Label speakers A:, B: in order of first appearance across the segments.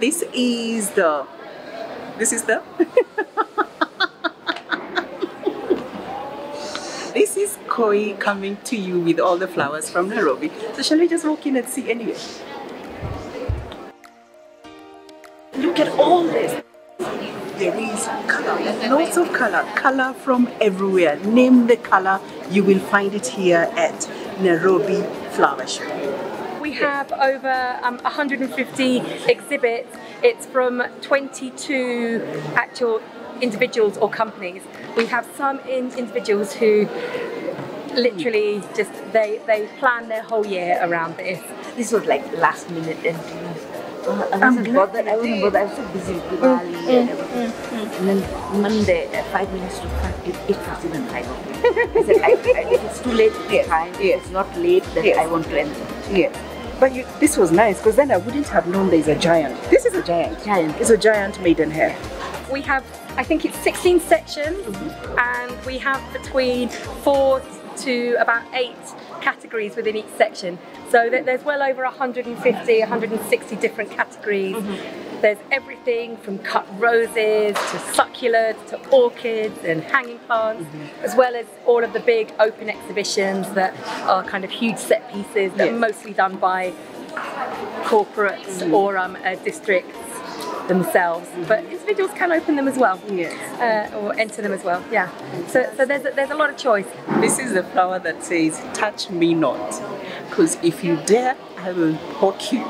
A: This is the This is Koi coming to you with all the flowers from Nairobi. So shall we just walk in and see anyway? Look at all this. There is color, lots of color from everywhere. Name the color, you will find it here at Nairobi Flower Show.
B: We have over 150 exhibits. It's from 22 actual individuals or companies. We have some individuals who literally just they plan their whole year around this.
C: This was like last minute, and I wasn't bothered. I was so busy with Diwali and everything. And then Monday at 5 minutes to 5, it was even I said, if it's too late, it's fine. If it's not late, then I want to end it.
A: Yes. But this was nice, because then I wouldn't have known there's a giant. This is a giant. It's a giant maidenhair.
B: We have, I think it's 16 sections, and we have between 4 to about 8 categories within each section. So there's well over 150, 160 different categories. There's everything from cut roses to succulents to orchids and hanging plants, as well as all of the big open exhibitions that are kind of huge set pieces that are mostly done by corporates or districts themselves, but individuals can open them as well, or enter them as well. So there's a lot of choice.
A: This is the flower that says, "Touch me not," because if you dare, I will poke you.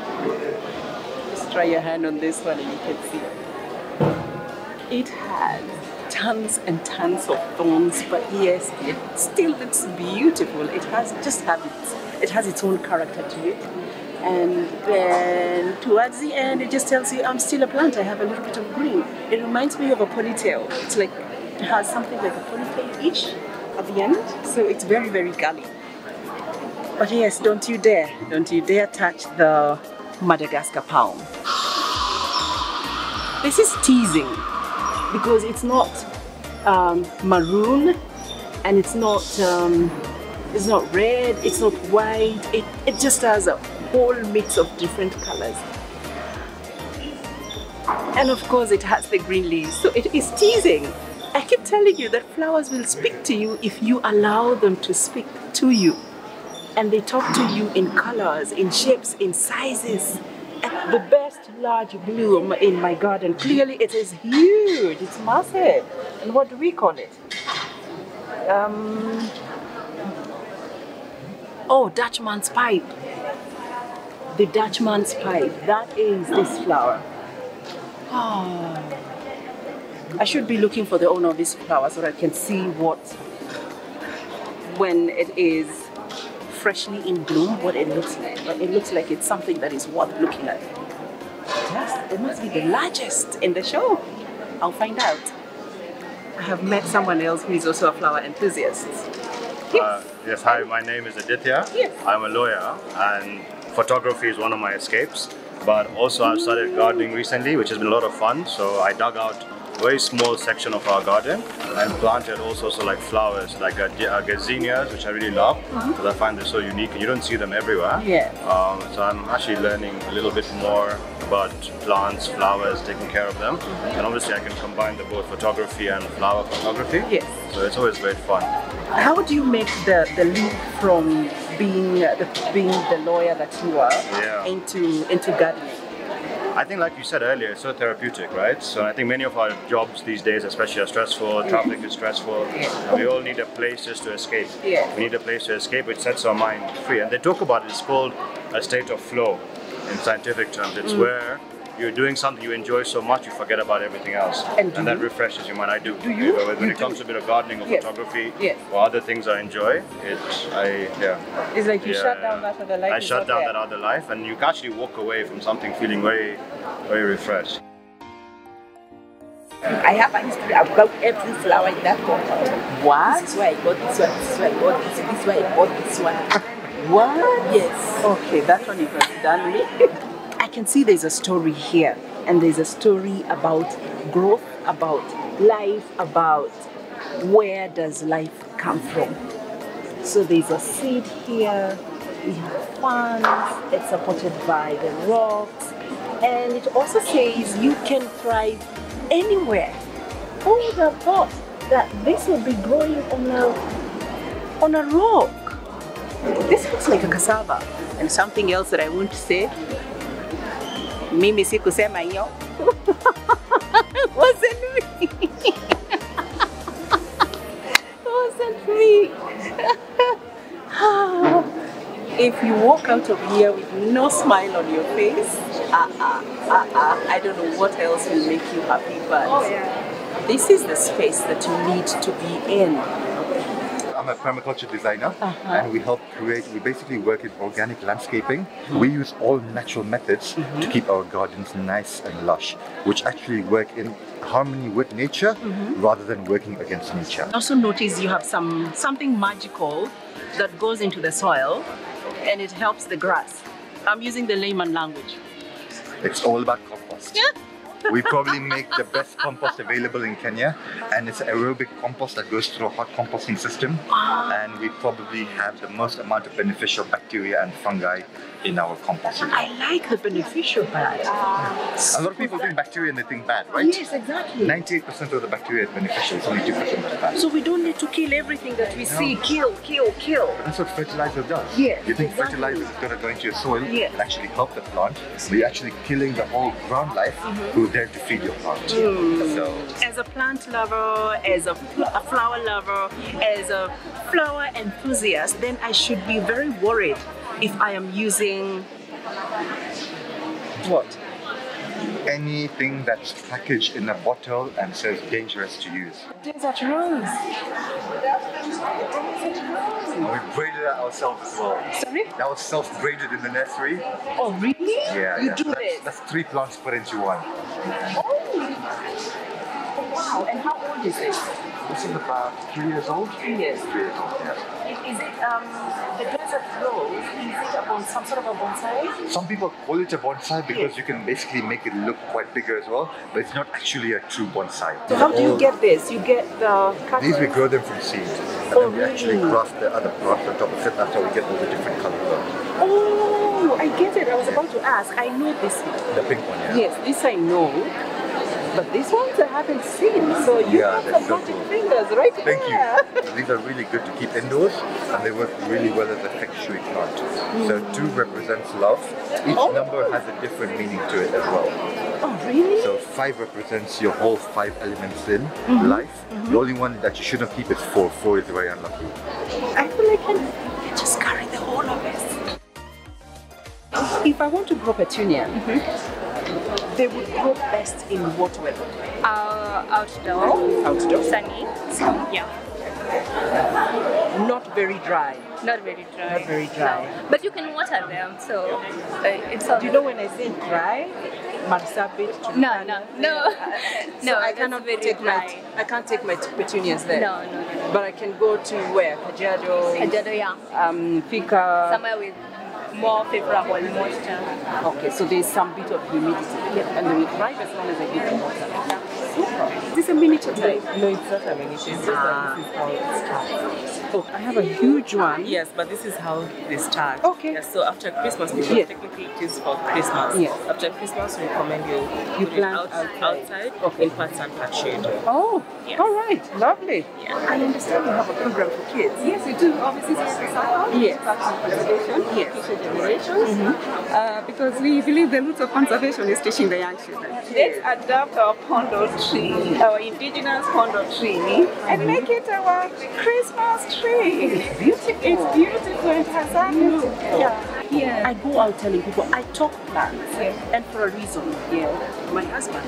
A: Just try your hand on this one and you can see. It has tons and tons of thorns, but yes, it still looks beautiful. It has its own character to it. And then towards the end, it just tells you, I'm still a plant, I have a little bit of green. It reminds me of a ponytail. It's like, it has something like a ponytail-ish at the end. So it's very, very gully. But yes, don't you dare touch the Madagascar palm. This is teasing, because it's not maroon, and it's not red, it's not white. It just has a whole mix of different colors, and of course it has the green leaves, so it is teasing. I keep telling you that flowers will speak to you if you allow them to speak to you, and they talk to you in colors, in shapes, in sizes. And the best large bloom in my garden, clearly it is huge, it's massive. And what do we call it? Oh, Dutchman's pipe. The Dutchman's pipe. That is this flower. Oh. I should be looking for the owner of this flower so that I can see when it is freshly in bloom, what it looks like. But it looks like it's something that is worth looking at. Yes, it must be the largest in the show. I'll find out. I have met someone else who is also a flower enthusiast.
D: Yes, hi, my name is Aditya.
A: Yes.
D: I'm a lawyer, and photography is one of my escapes. But also I've started gardening recently, which has been a lot of fun. So I dug out a very small section of our garden and planted all sorts of like flowers, like gazinias, which I really love, because I find they're so unique and you don't see them everywhere.
A: Yeah.
D: So I'm actually learning a little bit more about plants, flowers, taking care of them. And obviously I can combine both photography and flower photography.
A: Yes.
D: So it's always great fun.
A: How do you make the leap from being the lawyer that you are into gardening?
D: I think, like you said earlier, it's so therapeutic, right? So I think many of our jobs these days especially are stressful, traffic is stressful, and we all need a place just to escape. We need a place to escape which sets our mind free. And they talk about it, it's called a state of flow in scientific terms. It's where you're doing something you enjoy so much you forget about everything else. And that refreshes your mind. I do. When it comes to a bit of gardening or photography or other things I enjoy, it's like you shut down that other life. I shut down that other life, and you can actually walk away from something feeling very, very refreshed.
C: I have a history about every flower in that compound.
A: What?
C: This is why I got this one, this is why I got this, this is why I bought this one.
A: What?
C: Yes.
A: Okay, that one you have done me. I can see there's a story here, and there's a story about growth, about life, about where does life come from. So there's a seed here, we have funds, it's supported by the rocks, And it also says you can thrive anywhere. Who would have thought that this would be growing on a rock? This looks like a cassava. And something else that I won't say. Mimi sikusema hiyo. Wasn't me. Wasn't me. If you walk out of here with no smile on your face, I don't know what else will make you happy, but this is the space that you need to be in.
E: I'm a permaculture designer, and we basically work in organic landscaping. We use all natural methods to keep our gardens nice and lush, which actually work in harmony with nature rather than working against nature.
A: I also notice you have something magical that goes into the soil and it helps the grass. I'm using the layman language.
E: It's all about compost. We probably make the best compost available in Kenya, and it's aerobic compost that goes through a hot composting system, and we probably have the most amount of beneficial bacteria and fungi in our compost.
A: I like the beneficial part.
E: A lot of people think bacteria and they think bad, right?
A: Yes, exactly.
E: 98% of the bacteria is beneficial, it's only 2% that's bad.
A: So we don't need to kill everything that we see. Kill.
E: But that's what fertilizer does.
A: Yes,
E: You think
A: exactly.
E: fertilizer is going to go into your soil
A: Yes.
E: and actually help the plant, but you're actually killing the whole ground life who's there to feed your plant. So,
A: As a plant lover, as a flower lover, as a flower enthusiast, then I should be very worried if I am using what?
E: anything that's packaged in a bottle and says dangerous to use.
A: Desert rose.
E: And we braided it ourselves as well.
A: Sorry?
E: That was self-braided in the nursery.
A: Oh, really?
E: Yeah,
A: You do this?
E: That's 3 plants put into one.
A: Oh, wow. And how old is this?
E: This is about 3 years old.
A: 3 years.
E: 3 years old, yeah.
A: Is it the desert rose? Is it some sort of a bonsai?
E: Some people call it a bonsai because you can basically make it look quite bigger as well, but it's not actually a true bonsai.
A: So how do you get this? You get the cutters?
E: These we grow them from seed, and then we actually graft the other plants on top of it. That's how we get all the different colours.
A: Oh, I get it. I was about to ask. I know this one.
E: The pink one, yeah.
A: Yes, this I know. But these ones I haven't seen. So you
E: Yeah,
A: have
E: they're
A: some
E: so
A: magic
E: cool.
A: fingers right
E: Thank
A: there.
E: you. These are really good to keep indoors, and they work really well as a feng shui plant. So 2 represents love. Each number has a different meaning to it as well.
A: Oh, really?
E: So 5 represents your whole 5 elements in life. The only one that you shouldn't keep is 4. 4 is very unlucky.
A: I feel like I can just carry the whole of this. If I want to grow petunia, they would grow best in what weather?
B: Outdoor.
A: Outdoor?
B: Sunny. Yeah.
A: Not very dry.
B: Not very dry.
A: Not very dry.
B: No. But you can water them, so it's all.
A: Do you know when I say dry? Marsabit.
B: No.
A: So I cannot
B: very
A: take
B: dry.
A: I can't take my petunias there.
B: No.
A: But I can go to where? Kajiado.
B: Kajiado, yeah.
A: Fika.
B: Somewhere with more favorable moisture.
A: Okay, so there's some bit of humidity.
B: Yeah.
A: And they will thrive as long as I give them water. Super. Is this a miniature type? No, it's not a miniature. It's just that this is how it starts. Oh, I have a huge one.
F: Yes, but this is how they start.
A: Okay.
F: Yes, so after Christmas, because
A: Yes.
F: technically it is for Christmas.
A: Yes.
F: After Christmas, we recommend you put it
A: plant
F: outside
A: Okay.
F: in part sun, part shade.
A: Oh,
F: Yes.
A: all right, lovely.
F: Yeah.
A: I understand you have a program for kids.
B: Yes, we do. Obviously, this is our
A: Yes.
B: conservation,
A: Yes.
B: future generations. Because we believe the roots of conservation is teaching the young children.
G: Let's adopt our pondo tree, our indigenous pondo tree, and make it our Christmas tree.
A: Beautiful.
G: It's beautiful. It has
A: Yeah. I go out telling people I talk plants, and for a reason. My husband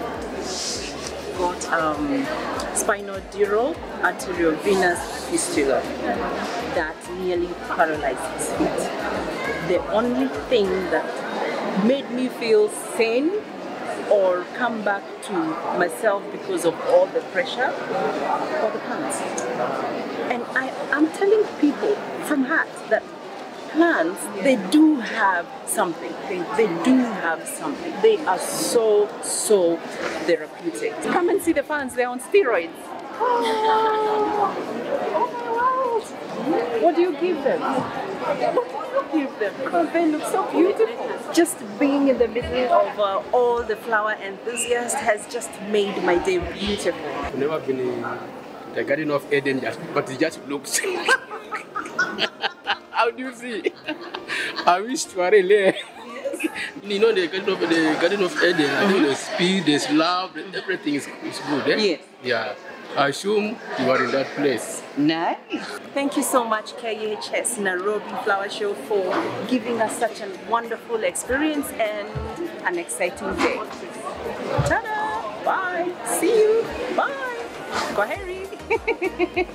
A: got spinodeural arteriovenous fistula that nearly paralyzed his feet. The only thing that made me feel sane or come back to myself because of all the pressure for the plants. And I'm telling people from heart that plants, they do have something. They do have something. They are so therapeutic. Come and see the fans, they're on steroids.
G: Oh my wow,
A: flowers. What do you give them? What do you give them? Because they look so beautiful. Just being in the middle of all the flower enthusiasts has just made my day beautiful.
H: I've never been in the Garden of Eden, but it just looks. How do you see? I wish to really. You know, the Garden of Eden, I think there's speed, there's love, everything is good. Eh?
A: Yes.
H: Yeah. I assume you are in that place.
A: Nice. Thank you so much, KHS Nairobi Flower Show, for giving us such a wonderful experience and an exciting day. Ta-da! Bye. See you. Bye. Go Harry.